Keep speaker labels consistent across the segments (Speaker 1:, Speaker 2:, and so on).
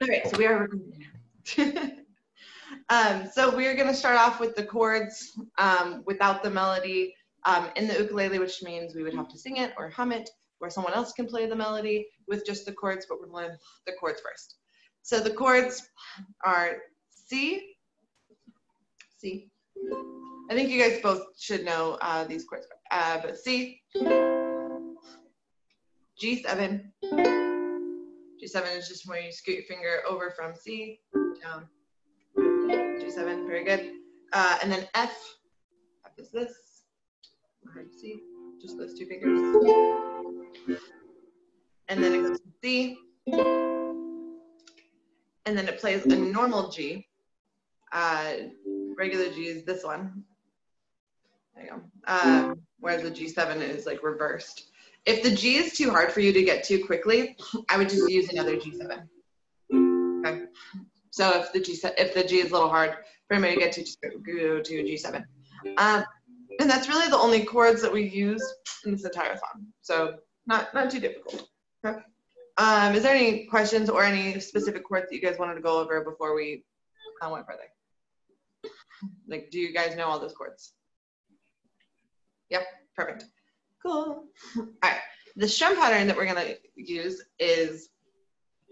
Speaker 1: right, so we are recording now. So we're going to start off with the chords without the melody in the ukulele, which means we would have to sing it or hum it, or someone else can play the melody with just the chords, but we're going to learn the chords first. So the chords are C, C. I think you guys both should know these chords, but C, G7. G7 is just where you scoot your finger over from C down. G7, very good. And then F. F is this. Hard to see, just those two fingers. And then it goes to C. And then it plays a normal G. Regular G is this one. There you go. Whereas the G7 is like reversed. If the G is too hard for you to get to quickly, I would just use another G7. Okay. So if the G is a little hard for anybody to get to, just go to G7. And that's really the only chords that we use in this entire song. So not too difficult. Okay. Is there any questions or any specific chords that you guys wanted to go over before we went further? Like, do you guys know all those chords? Yep, perfect. Cool. All right, the strum pattern that we're gonna use is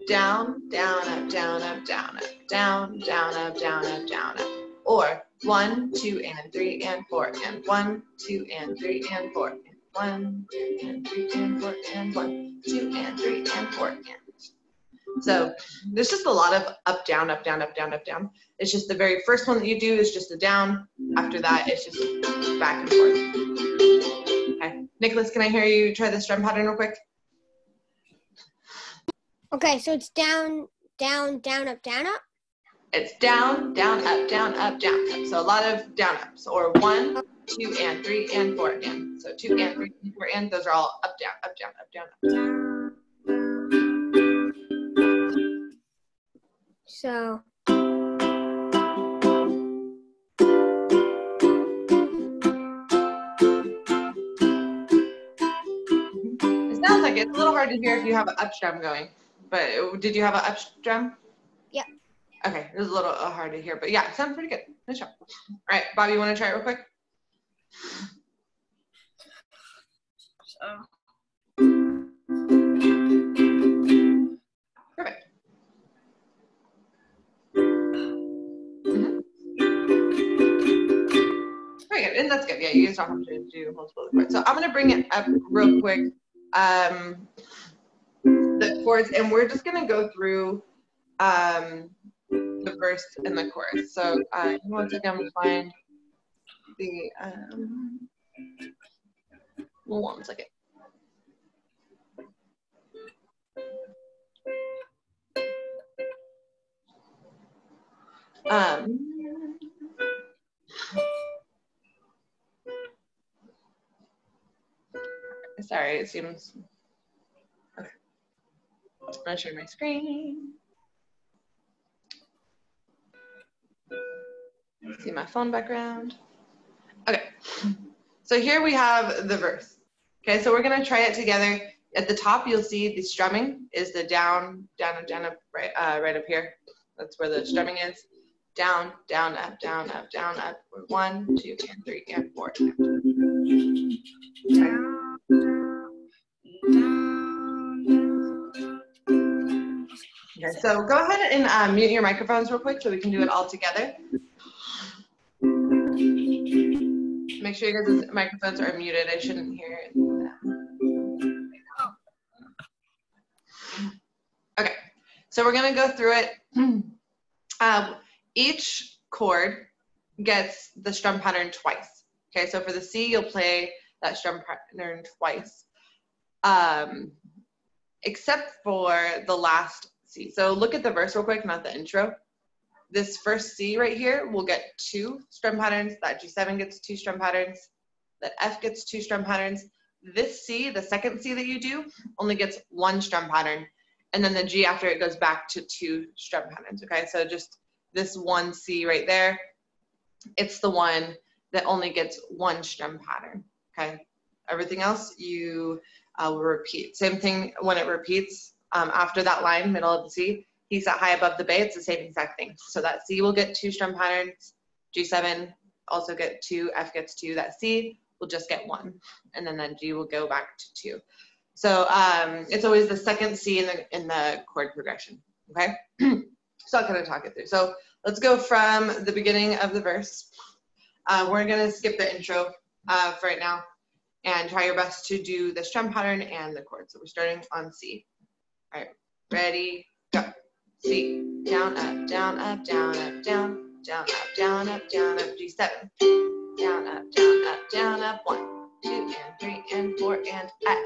Speaker 1: down, down, up, down, up, down, up, down, down, up, down, up, down, up. Or 1, 2, and 3, and 4, and 1, 2, and 3, and 4, and 1, 2, and 3, and 4, and 1, 2, and 3, and 4, and. So there's just a lot of up, down, up, down, up, down, up, down. It's just the very first one that you do is just a down. After that, it's just back and forth. Okay, Nicholas, can I hear you try the strum pattern real quick?
Speaker 2: Okay, so it's down, down, down, up, down, up.
Speaker 1: It's down, down, up, down, up, down, up. So a lot of down ups, or 1, 2, and 3, and 4, and. So 2, and 3, and 4, and. Those are all up, down, up, down, up, down, up, down.
Speaker 2: So.
Speaker 1: It sounds like it's a little hard to hear if you have an up strum going, but did you have an up strum?
Speaker 2: Yeah.
Speaker 1: Okay, it was a little hard to hear, but yeah, it sounds pretty good. Nice job. All right, Bobby, you want to try it real quick? Perfect. Very good, and that's good. Yeah, you guys don't have to do multiple chords. So I'm gonna bring it up real quick, the chords, and we're just gonna go through the verse and the chorus. So one second, I'm gonna find the one second. Sorry, it seems okay. I'm gonna share my screen. See my phone background. Okay, so here we have the verse. Okay, so we're gonna try it together. At the top, you'll see the strumming is the down, down, down, up, right up here. That's where the strumming is. Down, down, up, down, up, down, up. 1, 2, and 3, and 4. Okay. Okay, so go ahead and mute your microphones real quick so we can do it all together. Make sure you guys' microphones are muted. I shouldn't hear it. Okay, so we're gonna go through it. Each chord gets the strum pattern twice. Okay, so for the C, you'll play that strum pattern twice, except for the last C. So look at the verse real quick, not the intro. This first C right here will get 2 strum patterns. That G7 gets 2 strum patterns. That F gets 2 strum patterns. This C, the second C that you do, only gets 1 strum pattern. And then the G after it goes back to 2 strum patterns, okay? So just this one C right there, it's the one that only gets 1 strum pattern, okay? Everything else you will repeat. Same thing when it repeats after that line, middle of the C, he sat high above the bay, it's the same exact thing. So that C will get 2 strum patterns, G7 also get 2, F gets 2, that C will just get 1, and then that G will go back to 2. So it's always the second C in the chord progression, okay? So I'll kind of talk it through. So let's go from the beginning of the verse. We're gonna skip the intro for right now and try your best to do the strum pattern and the chord. So we're starting on C. All right, ready, go. C, down, up, down, up, down, up, down, down, up, down, up, down, up, G7. Down, up, down, up, down, up, 1, 2, and 3, and 4, and F.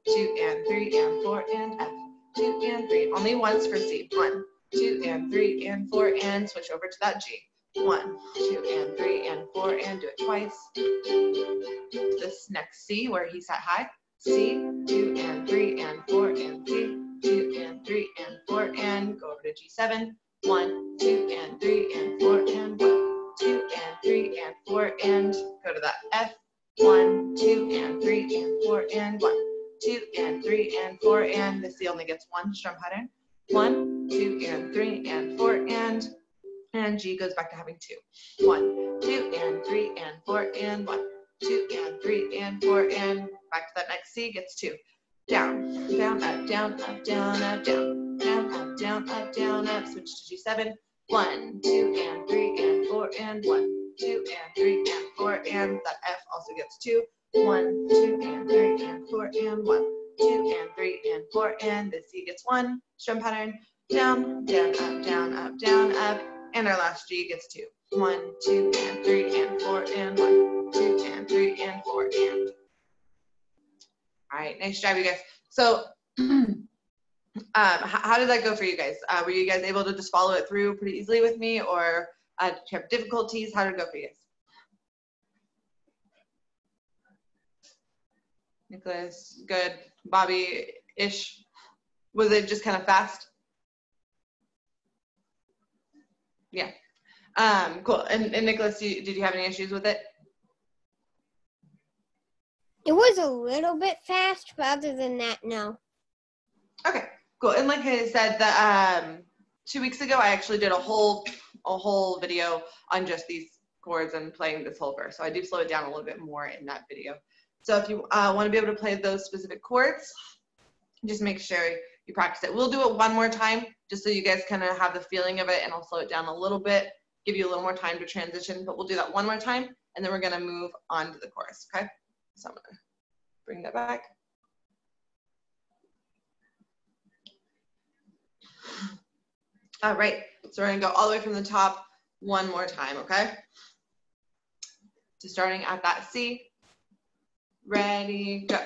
Speaker 1: 2, and 3, and 4, and F. 2, and 3, only once for C. 1, 2, and 3, and 4, and switch over to that G. 1, 2, and 3, and 4, and do it twice. This next C, where he sat high, C, 2, and 3, and 4, and C, 2, and 3, and 4, and go over to G7. 1, 2, and 3, and 4, and 1, 2, and 3, and 4, and go to that F. 1, 2, and 3, and 4, and 1, 2, and 3, and 4, and the C only gets 1 strum pattern. 1, 2, and 3, and 4, and G goes back to having 2. 1, 2, and 3, and 4, and 1, 2, and 3, and 4, and back to that next C gets 2. Down, down, up, down, up, down, up, down, down, up, down, up, down, up. Switch to G7. 1, 2, and 3, and 4, and 1, 2, and 3, and 4, and that F also gets 2. 1, 2, and 3, and 4, and 1, 2, and 3, and 4, and the C gets 1 strum pattern. Down, down, up, down, up, down, up, and our last G gets 2. 1, 2, and 3, and 4, and 1, 2, and 3, and 4, and. All right, nice job, you guys. So how did that go for you guys? Were you guys able to just follow it through pretty easily with me, or did you have difficulties? How did it go for you guys? Nicholas, good. Bobby-ish. Was it just kind of fast? Yeah. Cool. And Nicholas, did you have any issues with it?
Speaker 2: It was a little bit fast, but other than that, no.
Speaker 1: Okay, cool. And like I said, the 2 weeks ago, I actually did a whole video on just these chords and playing this whole verse. So I do slow it down a little bit more in that video. So if you want to be able to play those specific chords, just make sure you practice it. We'll do it one more time, just so you guys kind of have the feeling of it, and I'll slow it down a little bit, give you a little more time to transition, but we'll do that one more time, and then we're gonna move on to the chorus, okay? So I'm gonna bring that back. All right, so we're gonna go all the way from the top one more time, okay? So starting at that C, ready, go.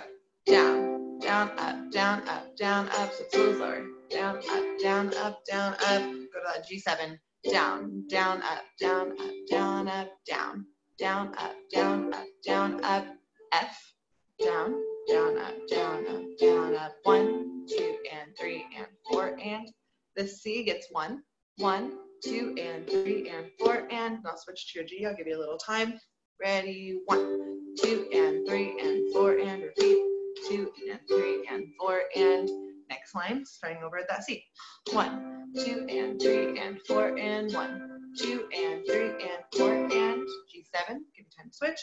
Speaker 1: Down, down, up, down, up, down, up, so it's a little slower. Down, up, down, up, down, up, go to that G7. Down, down, up, down, up, down, up, down, down, up, down, up, down, up, F. Down, down, up, down, up, down, up, 1, 2, and 3, and 4, and the C gets 1, 1, 2, and 3, and 4, and I'll switch to your G, I'll give you a little time. Ready, 1, 2, and 3, and 4, and repeat. 2, and 3, and 4, and next line, starting over at that C. 1, 2, and 3, and 4, and 1, 2, and 3, and 4, and G7, give you time to switch.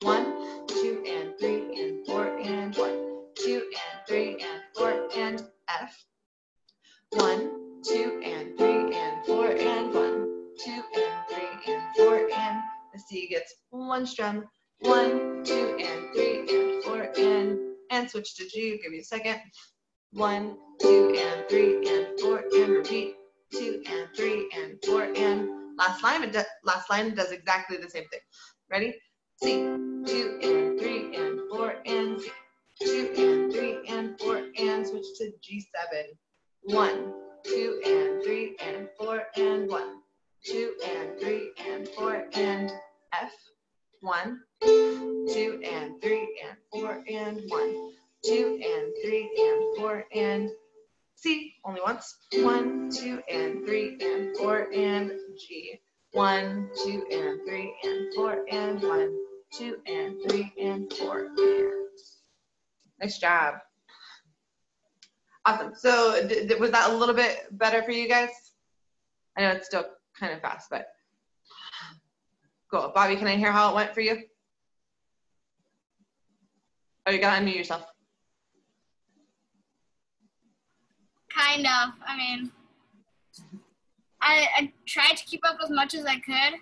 Speaker 1: 1, 2, and 3, and 4, and 1, 2, and 3, and 4, and F. 1, 2, and 3, and 4, and 1, 2, and 3, and 4, and the C gets 1 strum. 1, 2, and 3, and 4, and switch to G. Give you a second. 1, 2, and 3, and 4, and repeat. 2, and 3, and 4, and last line does exactly the same thing. Ready? C. 2, and 3, and 4, and C. 2, and 3, and 4, and switch to G7. 1, 2, and 3, and 4, and 1, 2, and 3, and 4, and F. 1, 2, and 3, and 4, and 1, 2, and 3, and 4, and C, only once. 1, 2, and 3, and 4, and G. 1, 2, and 3, and 4, and 1, 2, and 3, and 4, and nice job. Awesome. So was that a little bit better for you guys? I know it's still kind of fast, but cool. Bobby, can I hear how it went for you? Oh, you gotta unmute yourself.
Speaker 3: Kind of. I mean, I tried to keep up as much as I could.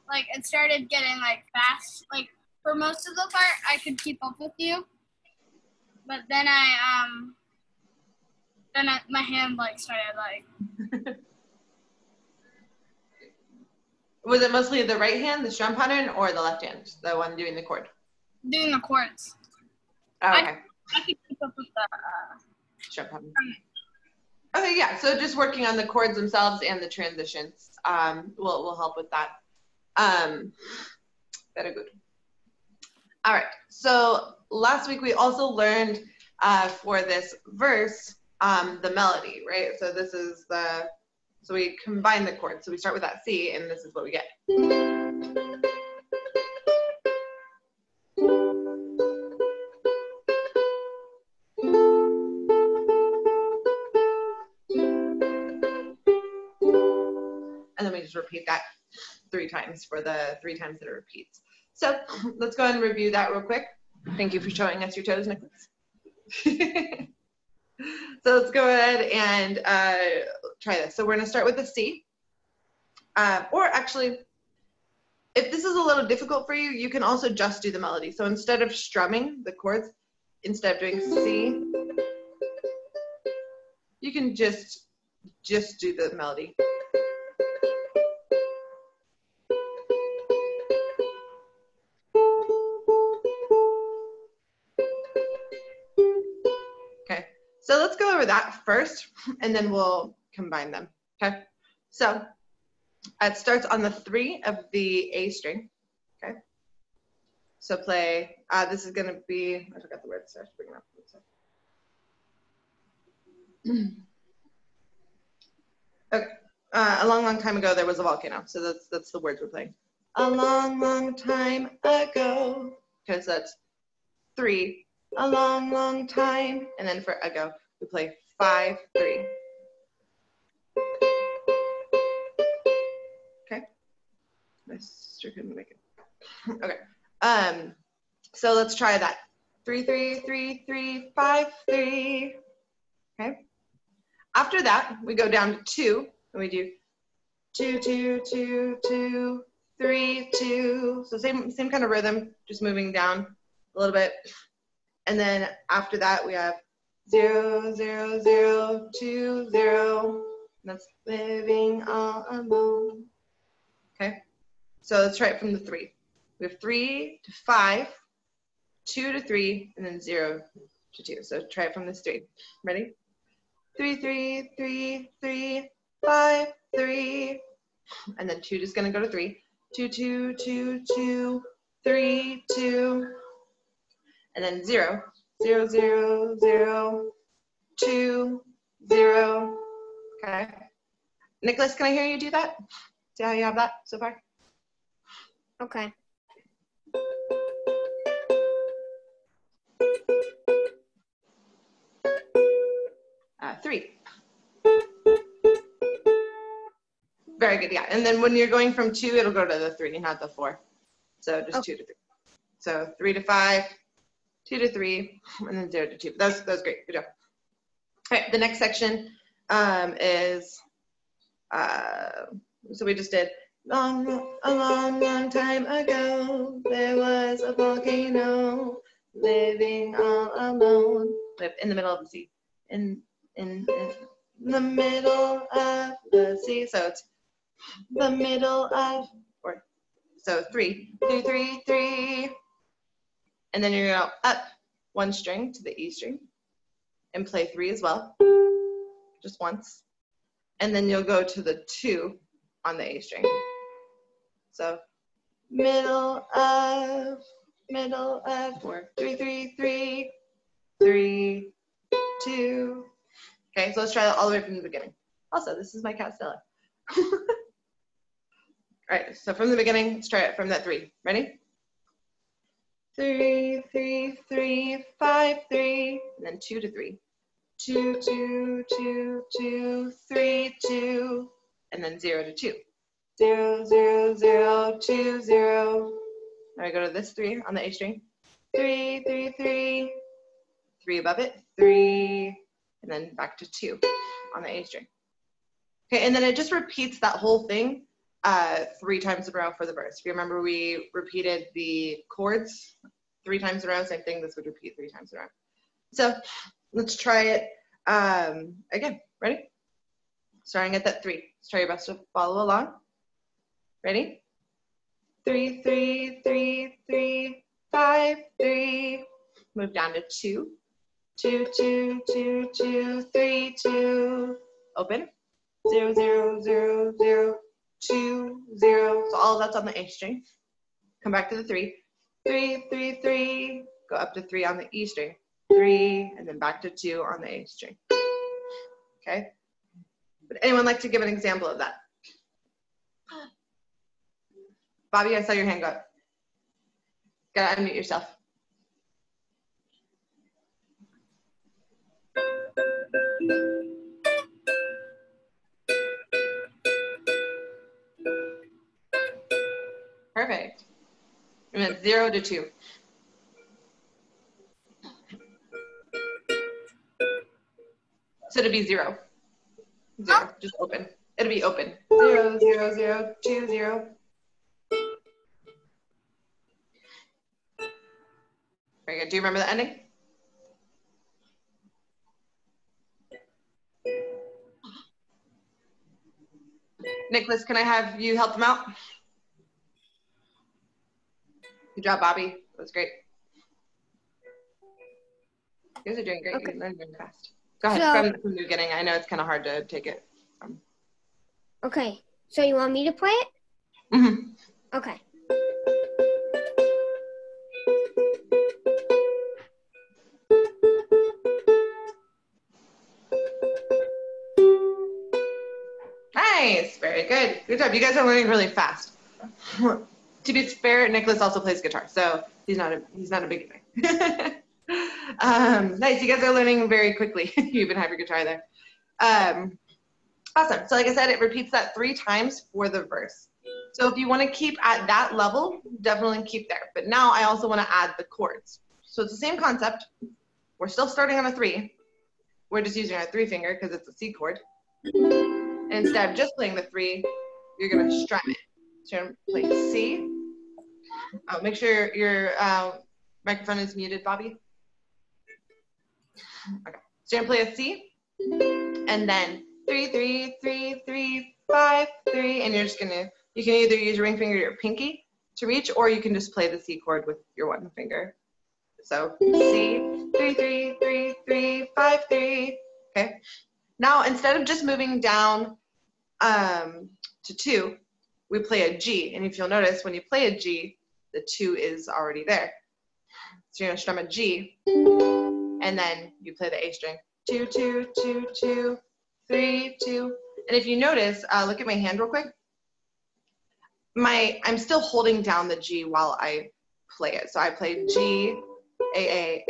Speaker 3: Like it started getting like fast. Like for most of the part, I could keep up with you, but then my hand like started like.
Speaker 1: Was it mostly the right hand, the strum pattern, or the left hand, the one doing the chord?
Speaker 3: Doing the chords.
Speaker 1: Oh, okay.
Speaker 3: I could keep up with the
Speaker 1: strum pattern. Okay, yeah. So just working on the chords themselves and the transitions will help with that. Very good. All right. So last week we also learned for this verse the melody, right? So this is so we combine the chords. So we start with that C, and this is what we get. And then we just repeat that 3 times for the 3 times that it repeats. So let's go ahead and review that real quick. Thank you for showing us your toes, Nicholas. So let's go ahead and try this. So we're going to start with a C. Or actually, if this is a little difficult for you, you can also just do the melody. So instead of strumming the chords, instead of doing C, you can just do the melody. Okay, so let's go over that first, and then we'll combine them, okay? So it starts on the 3 of the A string, okay? So play, this is gonna be, I forgot the word, so I have to bring it up. Okay, a long, long time ago, there was a volcano. So that's the words we're playing. A long, long time ago. Okay, so that's 3, a long, long time. And then for ago, we play 5, 3. Okay, my sister couldn't make it. Okay, so let's try that. 3, 3, 3, 3, 5, 3. Okay. After that, we go down to 2, and we do 2, 2, 2, 2, 3, 2. So same kind of rhythm, just moving down a little bit. And then after that, we have 0, 0, 0, 2, 0. That's living all alone. Okay. So let's try it from the 3. We have 3 to 5, 2 to 3, and then 0 to 2. So try it from this 3. Ready? 3, 3, 3, 3, 5, 3. And then 2 is going to go to 3. 2, 2, 2, 2, 3, 2. And then 0, 0, 0, 0, 2, 0. Okay. Nicholas, can I hear you do that? See how you have that so far?
Speaker 2: Okay.
Speaker 1: Three. Very good, yeah. And then when you're going from 2, it'll go to the 3, not the 4. So just 2 to 3. So 3 to 5, 2 to 3, and then 0 to 2. That was great. Good job. All right, the next section is, so we just did, a long, long time ago, there was a volcano living all alone. In the middle of the sea. In the middle of the sea. So it's the middle of, or so 3, 3, 3, 3. And then you're going to go up 1 string to the E string and play 3 as well, just once. And then you'll go to the 2 on the A string. So middle of, or 3, 3, 3, 3, 2. Okay, so let's try that all the way from the beginning. Also, this is my cat Stella. All right, so from the beginning, let's try it from that 3. Ready? 3, 3, 3, 5, 3, and then 2 to 3. 2, 2, 2, 2, 3, 2, and then 0 to 2. 0, 0, 0, 2, 0. Now I go to this 3 on the A string. 3, 3, 3, 3 above it, 3, and then back to 2 on the A string. Okay, and then it just repeats that whole thing 3 times in a row for the verse. If you remember, we repeated the chords 3 times in a row. Same thing, this would repeat 3 times in a row. So let's try it again. Ready? Starting at that 3. Let's try your best to follow along. Ready? 3, 3, 3, 3, 5, 3. Move down to 2. 2, 2, 2, 2, 3, 2. Open. 0, 0, 0, 0, 2, 0. So all of that's on the A string. Come back to the 3. 3, 3, 3. Go up to 3 on the E string. 3, and then back to 2 on the A string. Okay? Would anyone like to give an example of that? Bobby, I saw your hand go up. Gotta unmute yourself. Perfect. And then 0 to 2. So it'd be 0. 0, just open. It'll be open. 0, 0, 0, 2, 0. Very good. Do you remember the ending? Nicholas, can I have you help them out? Good job, Bobby. That was great. You guys are doing great.
Speaker 2: Okay.
Speaker 1: You're learning fast. Go ahead, from the beginning. I know it's kind of hard to take it from.
Speaker 2: Okay, so you want me to play it?
Speaker 1: Mm-hmm.
Speaker 2: Okay.
Speaker 1: Nice, very good. Good job. You guys are learning really fast. To be fair, Nicholas also plays guitar, so he's not a beginner. Nice, you guys are learning very quickly. You even have your guitar there. Awesome. So like I said, it repeats that 3 times for the verse. So if you want to keep at that level, definitely keep there. But now I also want to add the chords. So it's the same concept. We're still starting on a 3. We're just using our 3 finger because it's a C chord. And instead of just playing the 3, you're going to strum it. So you're going to play C. Make sure your microphone is muted, Bobby. Okay. So you're going to play a C. And then 3, 3, 3, 3, 5, 3. And you're just going to, you can either use your ring finger or your pinky to reach, or you can just play the C chord with your 1 finger. So C, 3, 3, 3, 3, 5, 3. Okay. Now, instead of just moving down to 2, we play a G. And if you'll notice, when you play a G, the 2 is already there. So you're going to strum a G, and then you play the A string. 2, 2, 2, 2, 3, 2. And if you notice, look at my hand real quick. I'm still holding down the G while I play it. So I play G, A,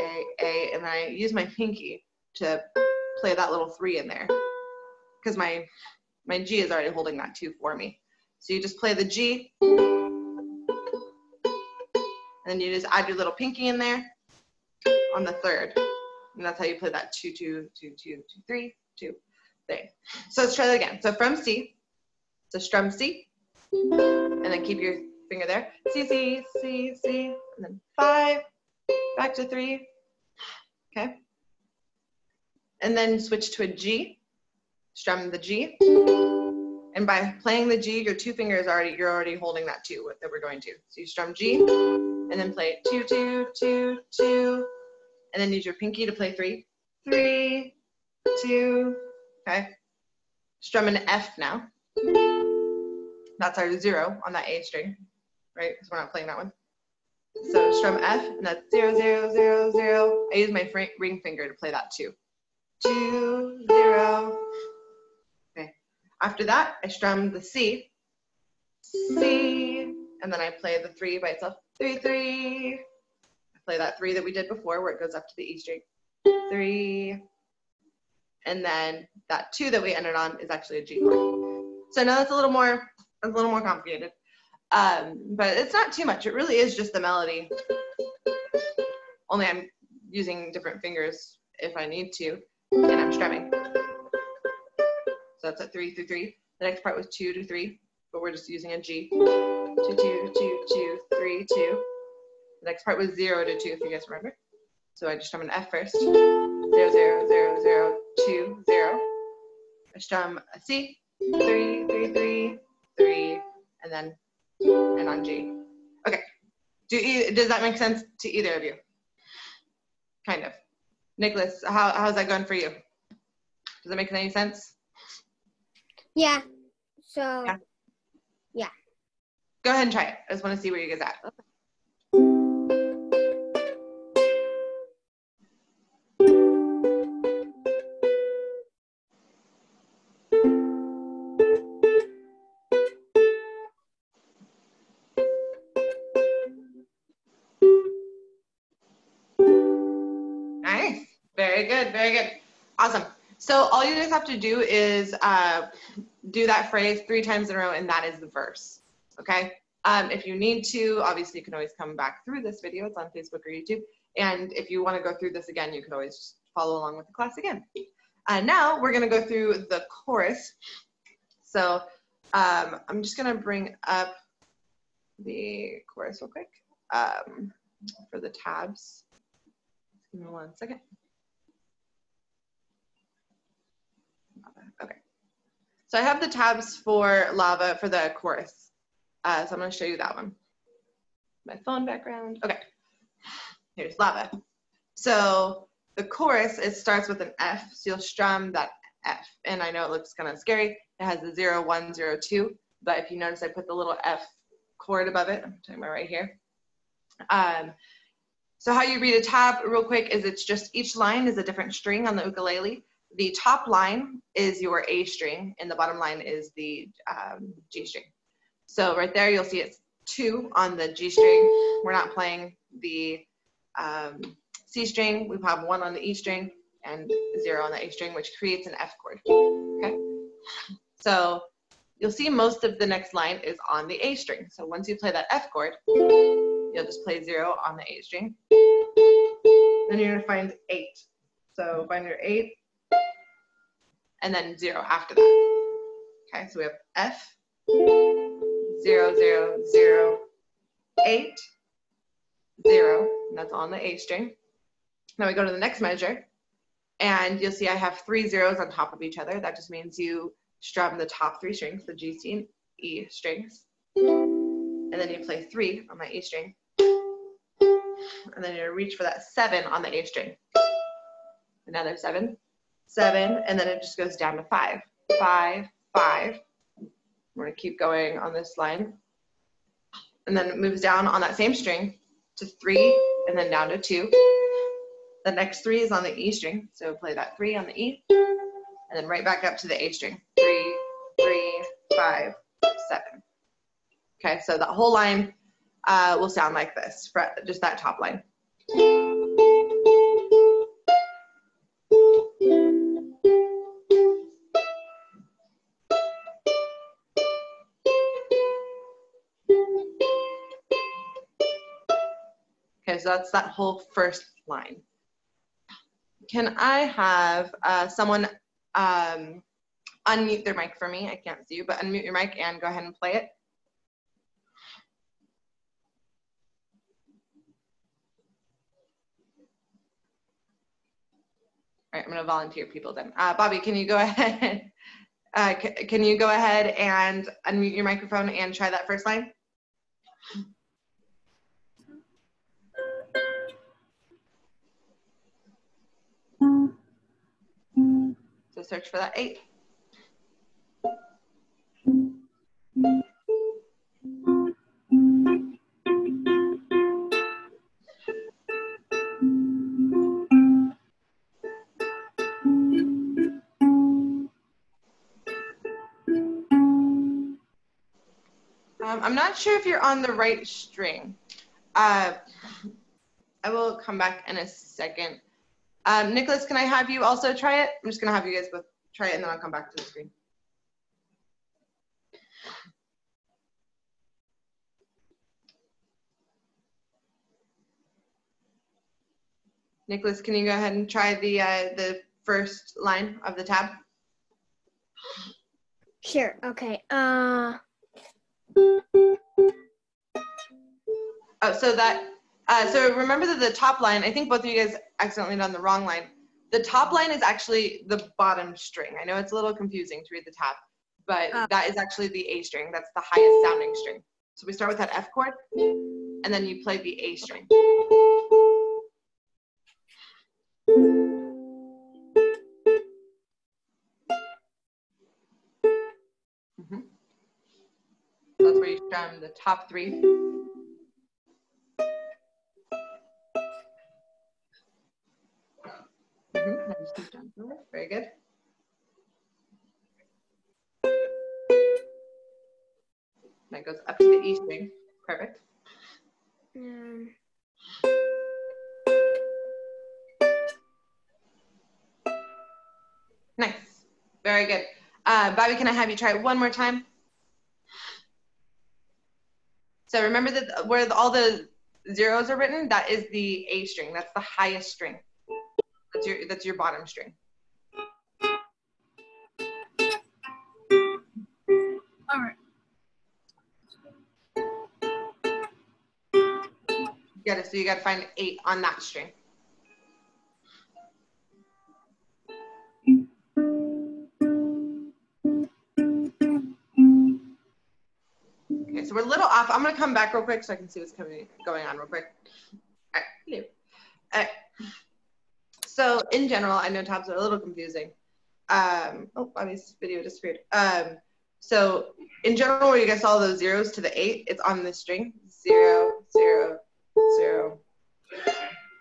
Speaker 1: and then I use my pinky to play that little 3 in there, because my G is already holding that 2 for me. So you just play the G, and then you just add your little pinky in there on the 3rd, and that's how you play that 2, 2, 2, 2, 2, 3, 2 thing. So let's try that again. So from C, so strum C, and then keep your finger there. C, C, C, C, and then 5, back to 3. Okay. And then switch to a G, strum the G. And by playing the G, your 2 fingers you're already holding that 2 that we're going to. So you strum G, and then play 2, 2, 2, 2, and then use your pinky to play 3, 3, 2. Okay. Strum an F now. That's our 0 on that A string, right? Because we're not playing that one. So strum F, and that's 0, 0, 0, 0. I use my ring finger to play that 2. 2, 0. Okay. After that, I strum the C, C, and then I play the 3 by itself. 3, 3. play that 3 that we did before where it goes up to the E string. 3. And then that 2 that we ended on is actually a G chord. So now that's a little more complicated. But it's not too much. It really is just the melody. Only I'm using different fingers if I need to, and I'm strumming. So that's at 3 through 3. The next part was 2 to 3, but we're just using a G. 2, 2, 2, 2, 3, 2. The next part was 0 to 2, if you guys remember. So I just strum an F first. 0, 0, 0, 0, 2, 0. I strum a C. 3, 3, 3, 3, and then and on G. Okay. Does that make sense to either of you? Kind of. Nicholas, how's that going for you? Does that make any sense?
Speaker 2: Yeah. So, yeah.
Speaker 1: Go ahead and try it. I just want to see where you guys at. Nice. Very good. Very good. Awesome. So all you guys have to do is do that phrase 3 times in a row, and that is the verse. Okay? If you need to, obviously you can always come back through this video. It's on Facebook or YouTube. And if you want to go through this again, you can always follow along with the class again. Now we're going to go through the chorus. So I'm just going to bring up the chorus real quick for the tabs. Give me 1 second. Okay. So I have the tabs for lava for the chorus. So I'm going to show you that one. My phone background. Okay. Here's lava. So the chorus, it starts with an F. So you'll strum that F. And I know it looks kind of scary. It has a 0, 1, 0, 2. But if you notice, I put the little F chord above it. I'm talking about right here. So how you read a tab real quick is it's just each line is a different string on the ukulele. The top line is your A string, and the bottom line is the G string. So right there, you'll see it's 2 on the G string. We're not playing the C string. We have 1 on the E string and 0 on the A string, which creates an F chord. Okay. So you'll see most of the next line is on the A string. So once you play that F chord, you'll just play 0 on the A string. Then you're going to find 8. So find your 8. And then 0 after that. Okay, so we have F, 0, 0, 0, 8, 0, and that's on the A string. Now we go to the next measure, and you'll see I have 3 zeros on top of each other. That just means you strum the top 3 strings, the G, C, and E strings. And then you play 3 on my E string. And then you reach for that 7 on the A string. Another 7. 7, and then it just goes down to 5. 5, 5. We're going to keep going on this line. And then it moves down on that same string to 3, and then down to 2. The next 3 is on the E string, so play that 3 on the E, and then right back up to the A string. 3, 3, 5, 7. Okay, so that whole line will sound like this, for just that top line. Okay, so that's that whole first line. Can I have someone unmute their mic for me? I can't see you, but unmute your mic and go ahead and play it. All right, I'm going to volunteer people then. Bobby, can you go ahead? Can you go ahead and unmute your microphone and try that first line? So search for that 8. I'm not sure if you're on the right string. I I will come back in a second. Nicholas, can I have you also try it? I'm just gonna have you guys both try it and then I'll come back to the screen. Nicholas, can you go ahead and try the first line of the tab?
Speaker 2: Sure. Okay.
Speaker 1: Oh, so remember that the top line, I think both of you guys accidentally done the wrong line. The top line is actually the bottom string. I know it's a little confusing to read the tab, but that is actually the A string. That's the highest sounding string. So we start with that F chord, and then you play the A string. So that's where you strum the top three. Very good. That goes up to the E string. Perfect. Nice. Very good. Bobby, can I have you try it one more time? So remember that where all the zeros are written, that is the A string. That's the highest string. That's your bottom string.
Speaker 3: All right.
Speaker 1: So you got to find 8 on that string. Okay, so we're a little off. I'm gonna come back real quick so I can see what's going on real quick. All right, hello. All right. So in general, I know tabs are a little confusing. Oh, Bobby's video disappeared. So in general, where you guys saw those zeros to the 8, it's on this string. 0, 0, 0,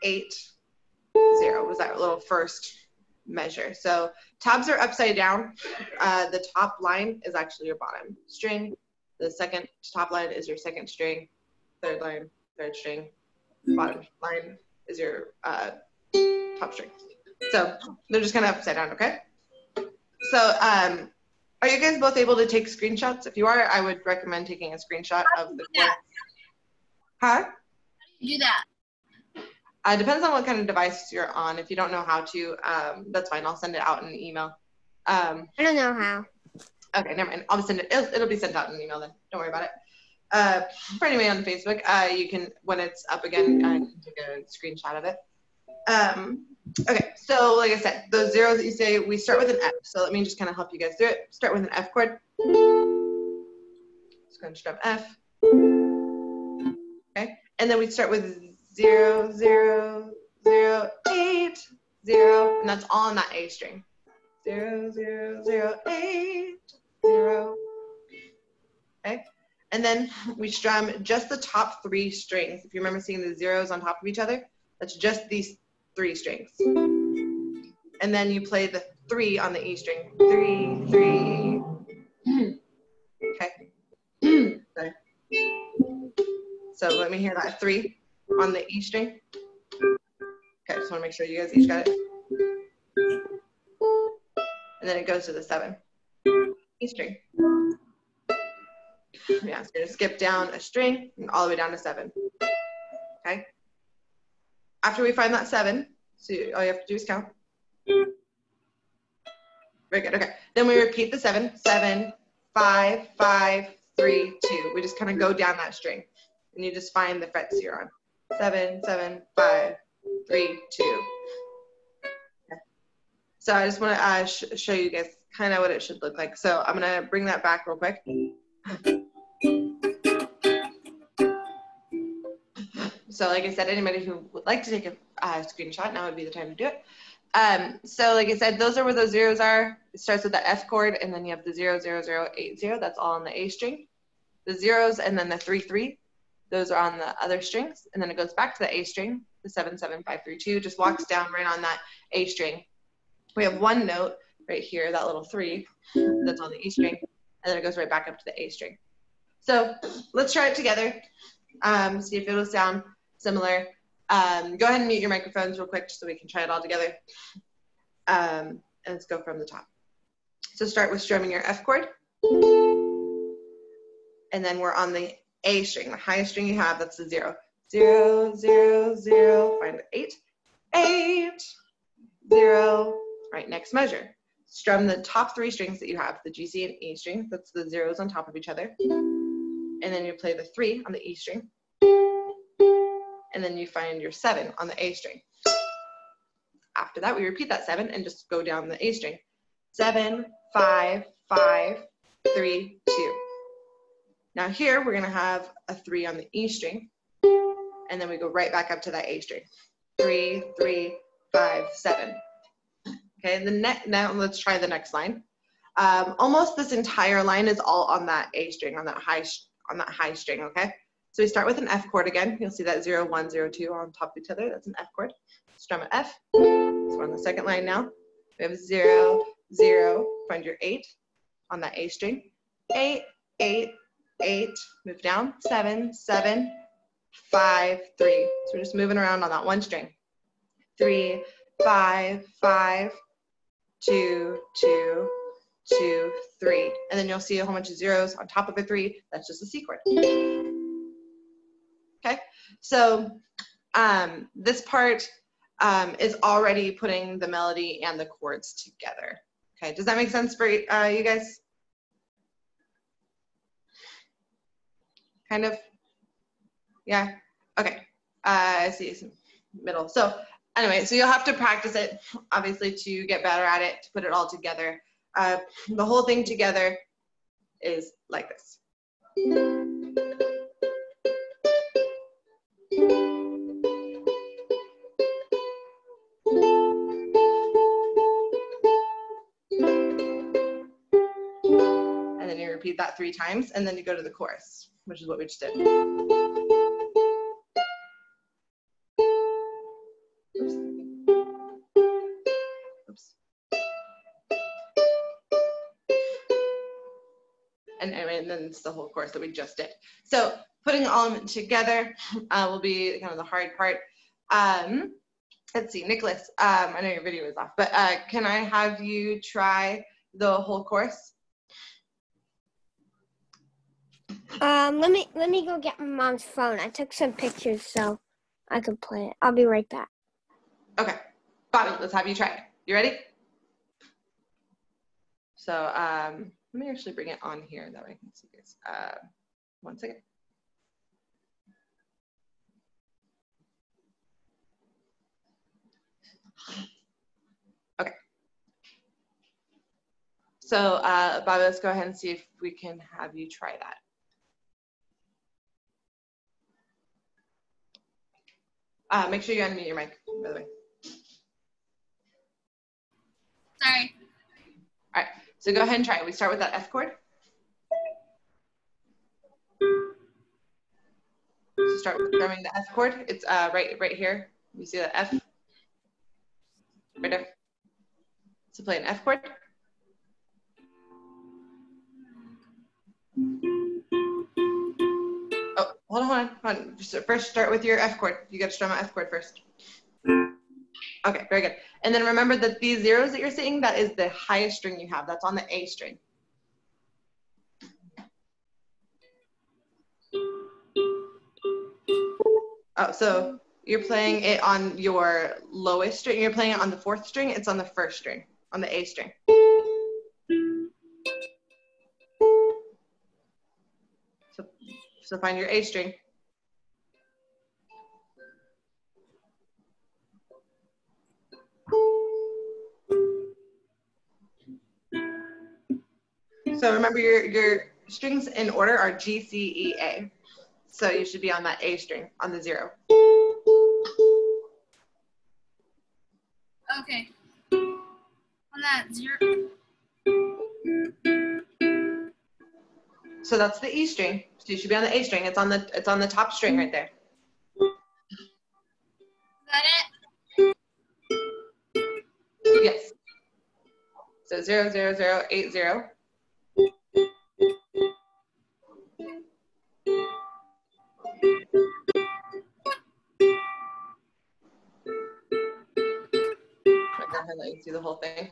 Speaker 1: 8, 0 was that little first measure. So tabs are upside down. The top line is actually your bottom string. The second top line is your second string. Third line, third string. Bottom line is your top string. So they're just kind of upside down, okay? So are you guys both able to take screenshots? If you are, I would recommend taking a screenshot of the chord. Huh?
Speaker 3: How do you do that?
Speaker 1: Depends on what kind of device you're on. If you don't know how to, that's fine. I'll send it out in an email.
Speaker 2: I don't know how.
Speaker 1: Okay, never mind. I'll send it. It'll be sent out in an email then. Don't worry about it. For anybody on Facebook, you can, when it's up again, take a screenshot of it. Okay, so like I said, those zeros that you say, we start with an F. So let me just kind of help you guys do it. Start with an F chord. Just going to strum F. Okay, and then we start with 0, 0, 0, 8, 0, and that's all on that A string. 0, 0, 0, 8, 0. Okay, and then we strum just the top 3 strings. If you remember seeing the zeros on top of each other, that's just these 3 strings. And then you play the 3 on the E string. 3, 3. Okay. Sorry. So let me hear that 3 on the E string. Okay, just want to make sure you guys each got it. And then it goes to the 7 E string. Yeah, so you're gonna skip down a string and all the way down to 7. Okay. After we find that 7, so all you have to do is count. Very good. Okay. Then we repeat the 7. 7, 5, 5, 3, 2. We just kind of go down that string, and you just find the frets you're on. 7, 7, 5, 3, 2. Okay. So I just want to show you guys kind of what it should look like. So I'm gonna bring that back real quick. So like I said, anybody who would like to take a screenshot, now would be the time to do it. So like I said, those are where those zeros are. It starts with the F chord, and then you have the 0, 0, 0, 8, 0. That's all on the A string. The zeros and then the 3, 3. Those are on the other strings. And then it goes back to the A string, the 7, 7, 5, 3, 2. Just walks down right on that A string. We have one note right here, that little 3, that's on the E string. And then it goes right back up to the A string. So let's try it together. See if it'll sound similar. Go ahead and mute your microphones real quick so we can try it all together. And let's go from the top. So start with strumming your F chord. And then we're on the A string, the highest string you have, that's the 0. 0, 0, 0, find 8, 8, 0. Right, next measure. Strum the top 3 strings that you have, the G, C, and E string. That's the zeros on top of each other. And then you play the 3 on the E string. And then you find your 7 on the A string. After that, we repeat that 7 and just go down the A string. 7, 5, 5, 3, 2. Now here, we're gonna have a 3 on the E string. And then we go right back up to that A string. 3, 3, 5, 7. Okay, now let's try the next line. Almost this entire line is all on that A string, on that high string, okay? So we start with an F chord again. You'll see that 0, 1, 0, 2 on top of each other. That's an F chord. Strum an F. So we're on the second line now. We have 0, 0, find your 8 on that A string. 8, 8, 8, move down, 7, 7, 5, 3. So we're just moving around on that one string. 3, 5, 5, 2, 2, 2, 3. And then you'll see a whole bunch of zeros on top of a 3. That's just a C chord. Okay, so this part is already putting the melody and the chords together. Okay, does that make sense for you guys? Kind of? Yeah, okay. I see some middle. So anyway, so you'll have to practice it, obviously, to get better at it, to put it all together. The whole thing together is like this. And then you repeat that 3 times, and then you go to the chorus, which is what we just did. And then it's the whole chorus that we just did. So putting all of them together will be kind of the hard part. Let's see, Nicholas, I know your video is off, but can I have you try the whole chorus?
Speaker 2: Let me go get my mom's phone. I took some pictures so I can play it. I'll be right back.
Speaker 1: Okay, Bobby, let's have you try it. You ready? So let me actually bring it on here, that way I can see this. 1 second. Okay. So Bobby, let's go ahead and see if we can have you try that. Make sure you unmute your mic, by the way.
Speaker 3: Sorry.
Speaker 1: All right, so go ahead and try it. We start with that F chord. So start with strumming the F chord. It's right here. You see that F? Right there. So play an F chord. Oh, hold on. Just first start with your F chord. You got to strum an F chord first. Okay, very good. And then remember that these zeros that you're seeing, that is the highest string you have. That's on the A string. Oh, so you're playing it on your lowest string. You're playing it on the 4th string. It's on the 1st string, on the A string. So find your A string. So remember your strings in order are G, C, E, A. So you should be on that A string, on the 0.
Speaker 3: Okay. On that 0.
Speaker 1: So that's the E string. So you should be on the A string. It's on the top string right there.
Speaker 3: Is that it?
Speaker 1: Yes. So 0, 0, 0, 8, 0. ahead and let you see the whole thing.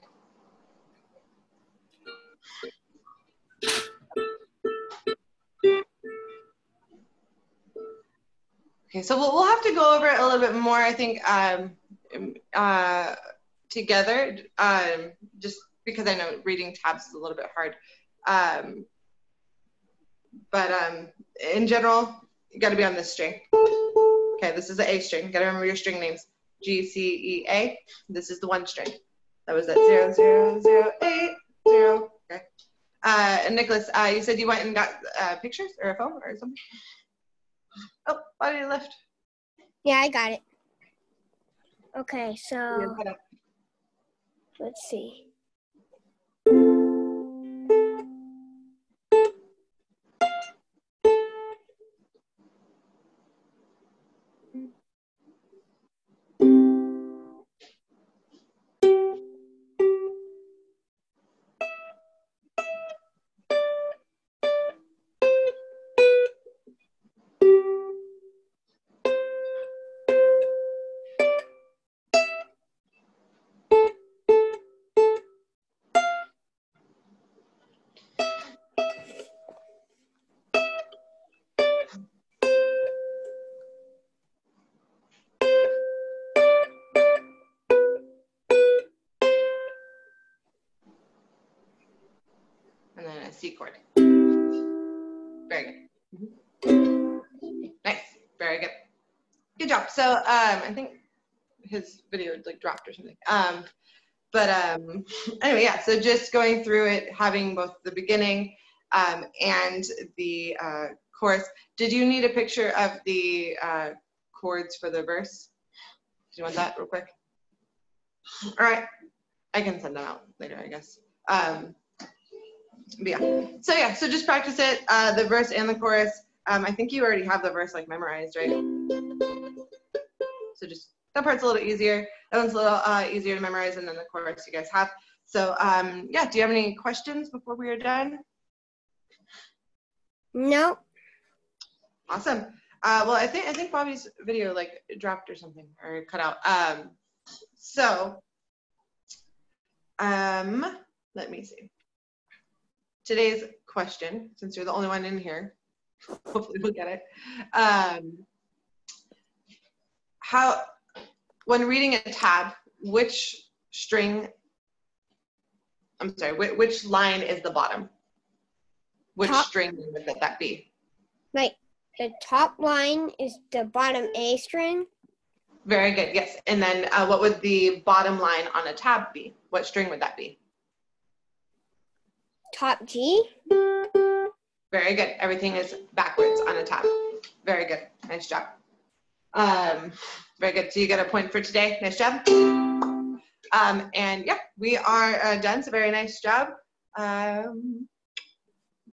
Speaker 1: Okay, so we'll have to go over it a little bit more, I think, together, just because I know reading tabs is a little bit hard. But in general, you got to be on this string. Okay, this is the A string. Got to remember your string names. G, C, E, A. This is the 1 string. That was at 0, 0, 0, 8, 0. Okay. And Nicholas, you said you went and got pictures or a phone or something? Oh, body lift.
Speaker 2: Yeah, I got it. Okay, so let's see.
Speaker 1: And then a C chord. Very good. Nice. Very good. Good job. So I think his video like dropped or something. Anyway, yeah. So just going through it, having both the beginning and the chorus. Did you need a picture of the chords for the verse? Do you want that real quick? All right. I can send that out later, I guess. But yeah, so just practice it, the verse and the chorus. I think you already have the verse like memorized, right? So just that part's a little easier. That one's a little easier to memorize, and then the chorus you guys have. So yeah, do you have any questions before we are done?
Speaker 2: No.
Speaker 1: Awesome. Well, I think Bobby's video like dropped or something or cut out. Let me see. Today's question, since you're the only one in here, hopefully we'll get it. When reading a tab, which line is the bottom? Which string would that be?
Speaker 2: Like the top line is the bottom A string.
Speaker 1: Very good, yes. And then what would the bottom line on a tab be? What string would that be?
Speaker 2: Top G.
Speaker 1: Very good. Everything is backwards on a tab. Very good. Nice job. Very good. So you get a point for today. Nice job. And yeah, we are done. So very nice job.